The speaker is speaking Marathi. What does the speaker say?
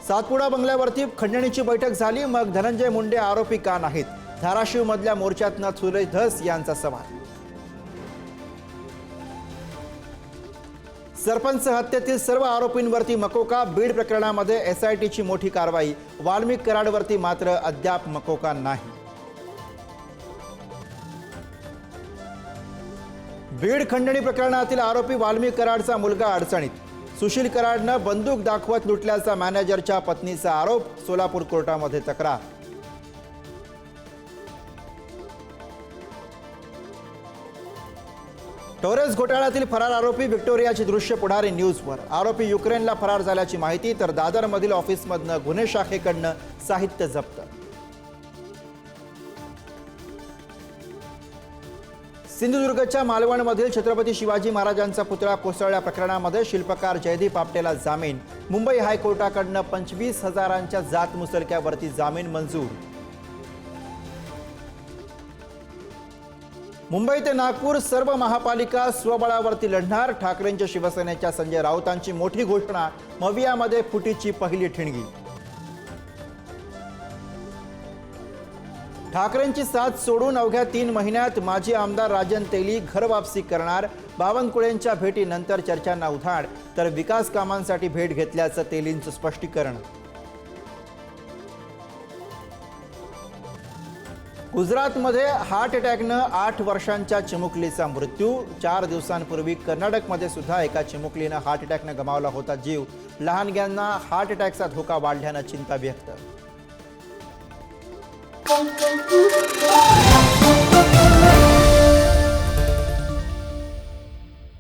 सातपुडा बंगल्यावरती खंडणीची बैठक झाली, मग धनंजय मुंडे आरोपी का नाहीत? धाराशिव मधल्या मोर्चातनं सुरेश धस यांचा सवाल. सरपंच हत्येतील सर्व आरोपींवरती मकोका. बीड प्रकरणामध्ये एसआयटीची मोठी कारवाई. वाल्मिक कराडवरती मात्र अद्याप मकोका नाही. बीड खंडणी प्रकरणातील आरोपी वाल्मिक कराडचा मुलगा अडचणीत. सुशील कराडनं बंदूक दाखवत लुटल्याचा मॅनेजरच्या पत्नीचा आरोप. सोलापूर कोर्टामध्ये तक्रार. टोरेस घोटाळ्यातील फरार आरोपी व्हिक्टोरियाची दृश्य पुढारी न्यूजवर. आरोपी युक्रेनला फरार झाल्याची माहिती, तर दादरमधील ऑफिसमधनं गुन्हे शाखेकडनं साहित्य जप्त. सिंधुदुर्गच्या मालवणमधील छत्रपती शिवाजी महाराजांचा पुतळा कोसळल्या प्रकरणामध्ये शिल्पकार जयदीप आपटेला जामीन. मुंबई हायकोर्टाकडनं 25,000च्या जात मुचलक्यावरती जामीन मंजूर. मुंबई ते नागपूर सर्व महापालिका स्वबळावरती लढणार. ठाकरेंच्या शिवसेनेच्या संजय राऊतांची मोठी घोषणा. मवियामध्ये फुटीची पहिली ठिणगी. ठाकरेंची साथ सोडून अवघ्या 3 महिन्यात माजी आमदार राजन तेली घरवापसी करणार. बावनकुळेंच्या भेटीनंतर चर्चांना उधाण, तर विकास कामांसाठी भेट घेतल्याचं तेलींचं स्पष्टीकरण. गुजरातमध्ये हार्ट अटॅकनं 8 वर्षांच्या चिमुकलीचा मृत्यू. 4 दिवसांपूर्वी कर्नाटकमध्ये सुद्धा एका चिमुकलीनं हार्ट अटॅकनं गमावला होता जीव. लहानग्यांना हार्ट अटॅकचा धोका वाढल्यानं चिंता व्यक्त.